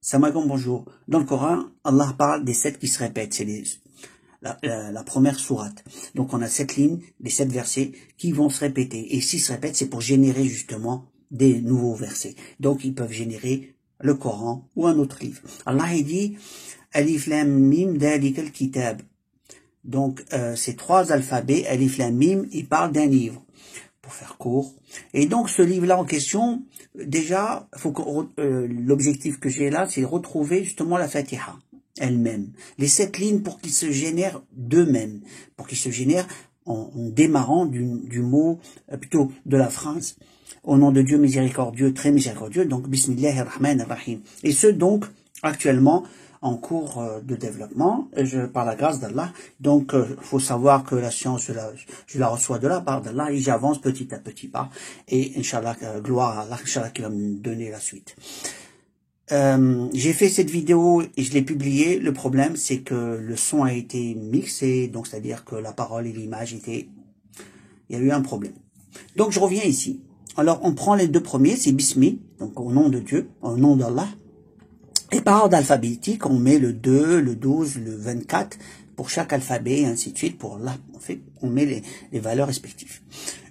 Salam alaikum, bonjour. Dans le Coran, Allah parle des 7 qui se répètent. C'est la première sourate. Donc on a 7 lignes, les 7 versets qui vont se répéter. Et s'ils se répètent, c'est pour générer justement des nouveaux versets. Donc ils peuvent générer le Coran ou un autre livre. Allah il dit Alif Lam Mim Dalikal Kitab. Donc ces 3 alphabets, Alif Lam Mim, ils parlent d'un livre. Pour faire court. Et donc ce livre-là en question, déjà, l'objectif que j'ai là, c'est retrouver justement la Fatiha elle-même. Les 7 lignes pour qu'ils se génèrent d'eux-mêmes, pour qu'ils se génèrent en démarrant du mot, plutôt de la phrase, au nom de Dieu miséricordieux, très miséricordieux, donc Bismillahirrahmanirrahim. Et ce donc, actuellement, en cours de développement, par la grâce d'Allah. Donc, faut savoir que la science, je la reçois de la part d'Allah et j'avance petit à petit pas. Et Inch'Allah, gloire à Allah, Inch'Allah qui va me donner la suite. J'ai fait cette vidéo et je l'ai publiée. Le problème, c'est que le son a été mixé, donc c'est-à-dire que la parole et l'image étaient... Il y a eu un problème. Donc, je reviens ici. Alors, on prend les 2 premiers, c'est Bismi, donc au nom de Dieu, au nom d'Allah. Et par ordre alphabétique, on met le 2, le 12, le 24 pour chaque alphabet et ainsi de suite. Pour là, on met les valeurs respectives.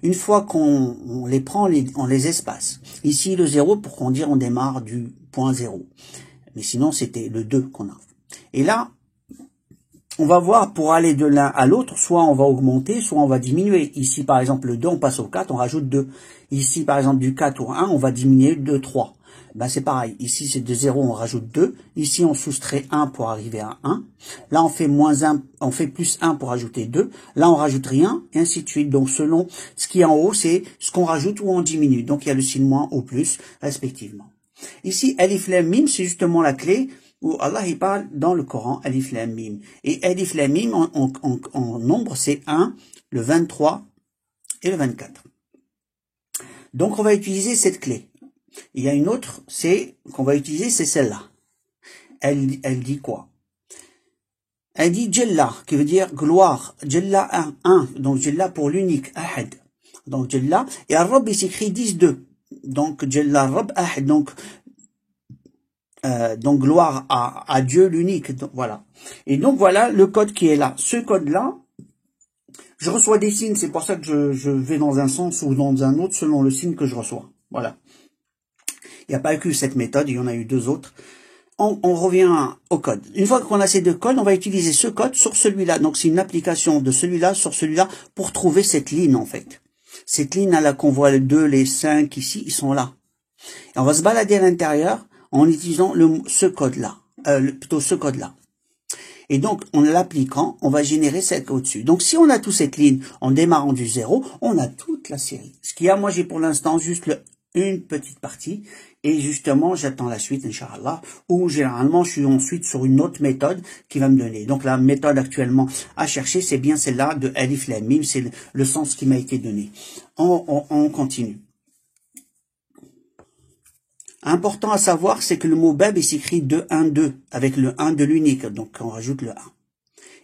Une fois qu'on les prend, on les espace. Ici, le 0 pour qu'on dise on démarre du point 0. Mais sinon, c'était le 2 qu'on a. Et là, on va voir pour aller de l'un à l'autre, soit on va augmenter, soit on va diminuer. Ici, par exemple, le 2, on passe au 4, on rajoute 2. Ici, par exemple, du 4 au 1, on va diminuer de 3. Ben, c'est pareil. Ici, c'est de 0, on rajoute 2. Ici, on soustrait 1 pour arriver à 1. Là, on fait moins 1, on fait plus 1 pour ajouter 2. Là, on rajoute rien, et ainsi de suite. Donc, selon ce qui est en haut, c'est ce qu'on rajoute ou on diminue. Donc, il y a le signe moins ou plus, respectivement. Ici, Alif Lam Mim, c'est justement la clé où Allah, il parle dans le Coran, Alif Lam Mim. Et Alif Lam Mim, en nombre, c'est 1, le 23 et le 24. Donc, on va utiliser cette clé. Il y a une autre, qu'on va utiliser, c'est celle-là. Elle dit quoi? Elle dit Jalla, qui veut dire gloire. Jalla 1, donc Jalla pour l'unique, Ahad. Donc Jalla, et Ar-Rabb, il s'écrit 10-2. Donc Jalla Rabb Ahad, donc gloire à Dieu l'unique. Voilà. Et donc voilà le code qui est là. Ce code-là, je reçois des signes, c'est pour ça que je vais dans un sens ou dans un autre selon le signe que je reçois. Voilà. Il n'y a pas que cette méthode, il y en a eu 2 autres. On revient au code. Une fois qu'on a ces 2 codes, on va utiliser ce code sur celui-là. Donc c'est une application de celui-là sur celui-là pour trouver cette ligne en fait. Cette ligne là qu'on voit les 2, les 5 ici, ils sont là. Et on va se balader à l'intérieur en utilisant ce code-là. Plutôt ce code-là. Et donc, en l'appliquant, on va générer celle au-dessus. Donc, si on a toute cette ligne en démarrant du 0, on a toute la série. Ce qu'il y a, moi, j'ai pour l'instant juste une petite partie. Et justement, j'attends la suite, Inch'Allah, ou généralement, je suis ensuite sur une autre méthode qui va me donner. Donc, la méthode actuellement à chercher, c'est bien celle-là de Alif Lam Mim, c'est le sens qui m'a été donné. On continue. Important à savoir, c'est que le mot Bab, il s'écrit 2-1-2, avec le 1 de l'unique, donc on rajoute le 1.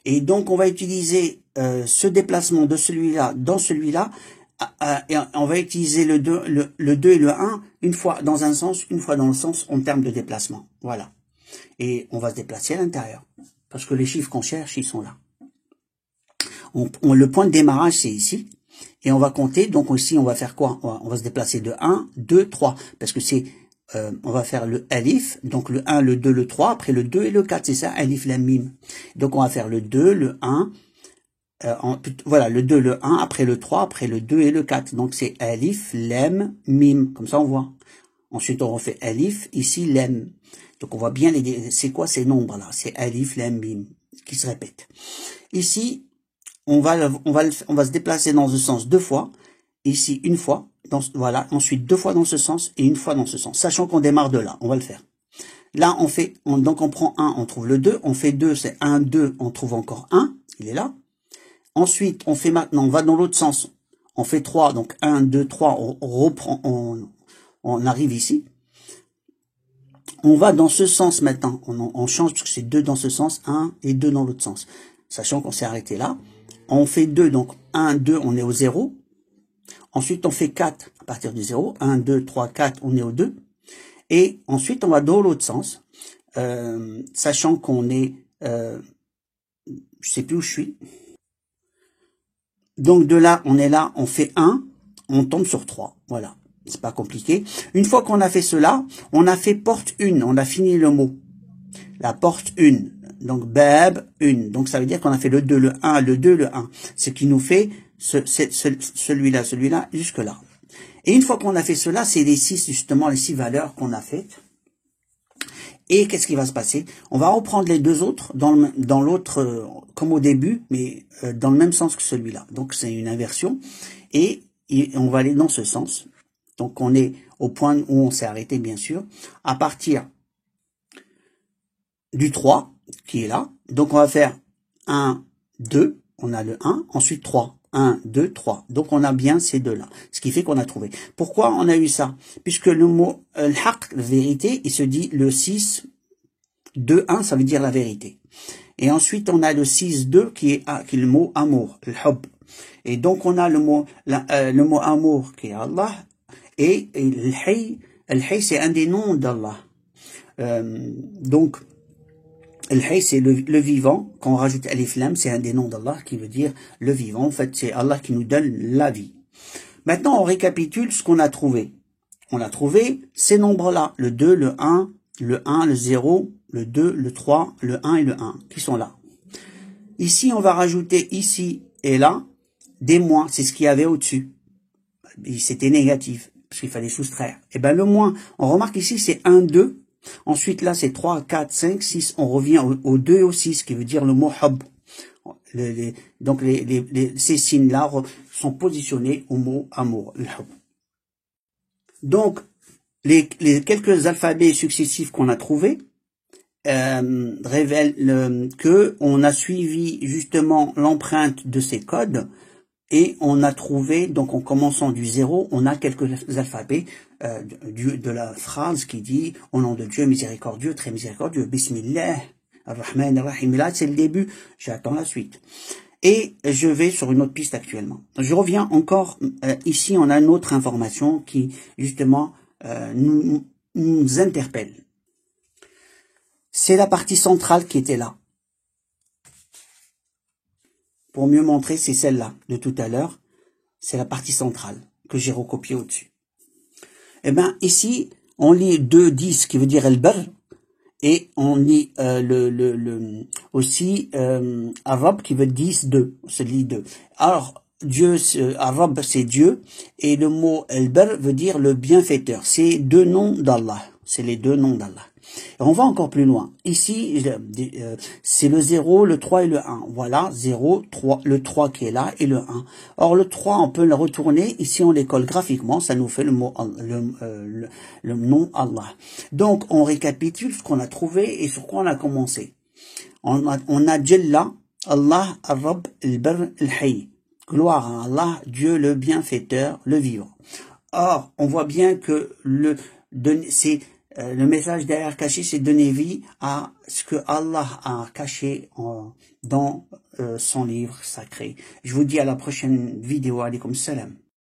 Et donc, on va utiliser ce déplacement de celui-là dans celui-là, et on va utiliser le 2 et le 1, une fois dans un sens, une fois dans le sens, en termes de déplacement. Voilà. Et on va se déplacer à l'intérieur. Parce que les chiffres qu'on cherche, ils sont là. Le point de démarrage, c'est ici. Et on va compter. Donc ici, on va faire quoi? On va se déplacer de 1, 2, 3. Parce que c'est... on va faire le alif, donc le 1, le 2, le 3, après le 2 et le 4, c'est ça, alif, lam, mim. Donc on va faire le 2, le 1, voilà, le 2, le 1, après le 3, après le 2 et le 4. Donc c'est alif, lam, mim, comme ça on voit. Ensuite on refait alif, ici lam. Donc on voit bien c'est quoi ces nombres là, c'est alif, lam, mim, qui se répètent. Ici, on va se déplacer dans ce sens 2 fois, ici une fois. Voilà, ensuite 2 fois dans ce sens et une fois dans ce sens, sachant qu'on démarre de là, on va le faire. Là, donc on prend 1, on trouve le 2, on fait 2, c'est 1, 2, on trouve encore 1, il est là. Ensuite, on va dans l'autre sens, on fait 3, donc 1, 2, 3, on reprend, on arrive ici. On va dans ce sens maintenant, on change parce que c'est 2 dans ce sens, 1 et 2 dans l'autre sens, sachant qu'on s'est arrêté là. On fait 2, donc 1, 2, on est au 0. Ensuite, on fait 4 à partir du 0. 1, 2, 3, 4, on est au 2. Et ensuite, on va dans l'autre sens. sachant qu'on est, je sais plus où je suis. Donc de là, on est là, on fait 1, on tombe sur 3. Voilà, c'est pas compliqué. Une fois qu'on a fait cela, on a fait porte 1, on a fini le mot. La porte 1, donc bab 1. Donc ça veut dire qu'on a fait le 2, le 1, le 2, le 1. Ce qui nous fait celui-là, jusque là. Et une fois qu'on a fait cela, c'est les 6, justement, les 6 valeurs qu'on a faites. Et qu'est-ce qui va se passer? On va reprendre les deux autres dans l'autre, comme au début, mais dans le même sens que celui-là. Donc c'est une inversion. Et on va aller dans ce sens. Donc on est au point où on s'est arrêté, bien sûr, à partir du 3, qui est là. Donc on va faire 1, 2, on a le 1, ensuite 3. 1, 2, 3. Donc on a bien ces deux-là. Ce qui fait qu'on a trouvé. Pourquoi on a eu ça? Puisque le mot al-haq, la vérité, il se dit le 6, 2, 1, ça veut dire la vérité. Et ensuite on a le 6, 2 qui est le mot amour, al-hub. Et donc on a le mot amour qui est Allah. Et al-hay, c'est un des noms d'Allah. Donc Al-Hayy, c'est le vivant. Quand on rajoute Alif Lam, c'est un des noms d'Allah qui veut dire le vivant. En fait, c'est Allah qui nous donne la vie. Maintenant, on récapitule ce qu'on a trouvé. On a trouvé ces nombres-là. Le 2, le 1, le 0, le 2, le 3, le 1 et le 1, qui sont là. Ici, on va rajouter ici et là des moins. C'est ce qu'il y avait au-dessus. C'était négatif, parce qu'il fallait soustraire. Et bien, le moins, on remarque ici, c'est 1, 2. Ensuite, là, c'est 3, 4, 5, 6. On revient au 2 et au 6, qui veut dire le mot hub. Donc, ces signes-là sont positionnés au mot amour, le hub. Donc, les quelques alphabets successifs qu'on a trouvés révèlent que on a suivi justement l'empreinte de ces codes. Et on a trouvé, donc en commençant du 0, on a quelques alphabets de la phrase qui dit « Au nom de Dieu miséricordieux, très miséricordieux, Bismillah, Ar-Rahman, Ar-Rahim ». Là, c'est le début, j'attends la suite. Et je vais sur une autre piste actuellement. Je reviens encore, ici on a une autre information qui, justement, nous interpelle. C'est la partie centrale qui était là. Pour mieux montrer, c'est celle-là de tout à l'heure. C'est la partie centrale que j'ai recopiée au-dessus. Eh bien, ici, on lit 2, 10 qui veut dire el-bar. Et on lit aussi Arab qui veut dire 10, 2. Se lit 2. Alors, Dieu, Arab, c'est Dieu. Et le mot el-bar veut dire le bienfaiteur. C'est deux noms d'Allah. C'est les deux noms d'Allah. Et on va encore plus loin. Ici, c'est le 0, le 3 et le 1. Voilà, 0, 3, le 3 qui est là et le 1. Or, le 3, on peut le retourner. Ici, on l'écolle graphiquement. Ça nous fait le mot, le nom Allah. Donc, on récapitule ce qu'on a trouvé et sur quoi on a commencé. On a Jalla, Allah, Ar-Rabb, Al-Barr, Al-Hayy. Gloire à Allah, Dieu le bienfaiteur, le vivant. Or, on voit bien que le message derrière caché, c'est donner vie à ce que Allah a caché dans son livre sacré. Je vous dis à la prochaine vidéo. Alaykoum salam.